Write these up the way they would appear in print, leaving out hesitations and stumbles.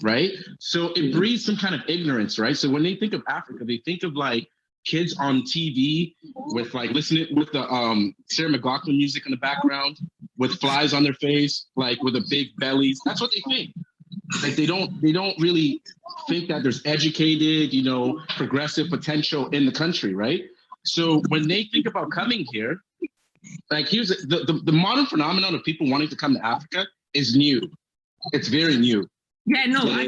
right? So it breeds some kind of ignorance, right? So when they think of Africa, they think of like kids on TV with like listening with the Sarah McLachlan music in the background, with flies on their face, like with a big bellies. That's what they think. Like they don't really think that there's educated, you know, progressive potential in the country, right? So when they think about coming here, like here's the modern phenomenon of people wanting to come to Africa is new. It's very new. Yeah, no, I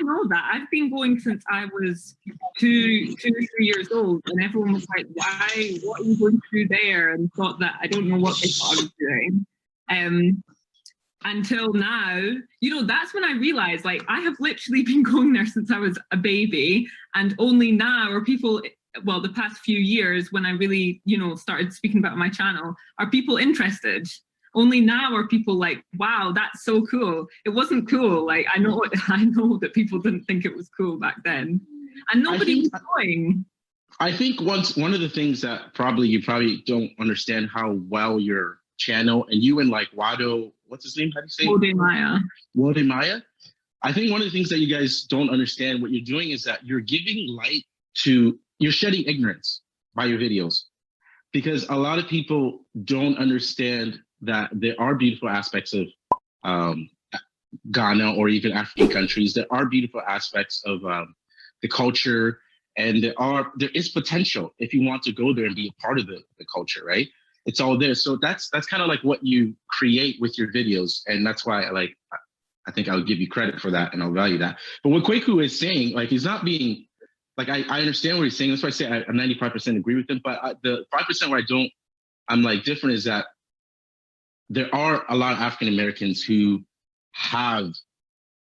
know that. I've been going since I was two or 3 years old, and everyone was like, "Why? What are you going to do there?" And thought that I don't know what they thought I was doing. Until now, you know, that's when I realized, like, I have literally been going there since I was a baby, and only now are people, well, the past few years when I really, you know, started speaking about my channel, are people interested. Only now are people like, wow, that's so cool. It wasn't cool. Like, I know that people didn't think it was cool back then, and nobody was going. I think one of the things that you probably don't understand how well your channel and you and like Wado, what's his name? How do you say? Wode Maya. I think one of the things that you guys don't understand what you're doing is that you're giving light to, you're shedding ignorance by your videos, because a lot of people don't understand that there are beautiful aspects of Ghana or even African countries. There are beautiful aspects of the culture, and there is potential if you want to go there and be a part of the culture, right? It's all there. So that's kind of like what you create with your videos, and that's why I think I'll give you credit for that and I'll value that. But what Kwaku is saying, like, he's not being like, I understand what he's saying. That's why I say I 95% agree with him. But the 5% where I'm like different is that there are a lot of African Americans who have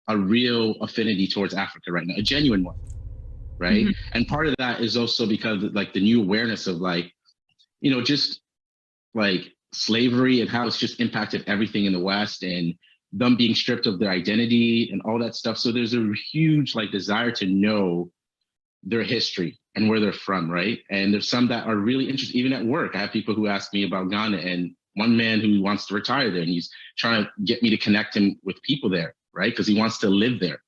a real affinity towards Africa right now, a genuine one, right? Mm-hmm. And part of that is also because of like the new awareness of like, you know, just like slavery and how it's just impacted everything in the West, and them being stripped of their identity and all that stuff. So there's a huge like desire to know their history and where they're from, right? And there's some that are really interested, even at work. I have people who ask me about Ghana, and one man who wants to retire there, and he's trying to get me to connect him with people there, right? Because he wants to live there,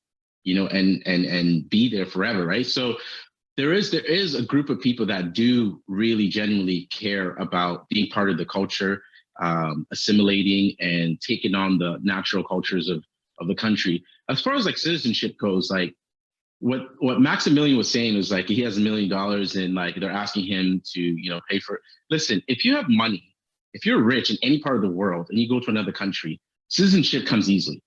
you know, and be there forever, right? So there is a group of people that do really genuinely care about being part of the culture, assimilating and taking on the natural cultures of the country. As far as like citizenship goes, like what Maximilian was saying is like, he has $1 million and like they're asking him to, you know, pay for it. Listen, if you have money, if you're rich in any part of the world and you go to another country, citizenship comes easily.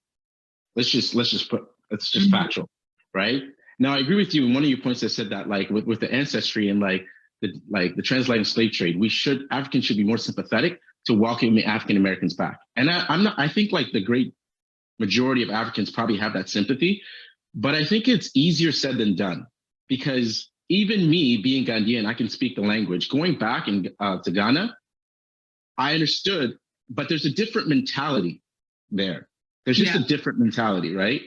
It's just mm-hmm. factual, right? Now, I agree with you in one of your points that said that like with the ancestry and like the transatlantic slave trade, Africans should be more sympathetic to welcoming African Americans back. And I think like the great majority of Africans probably have that sympathy, but I think it's easier said than done, because even me being Ghanaian, I can speak the language. Going back to Ghana, I understood, but there's a different mentality there. There's just a different mentality, right?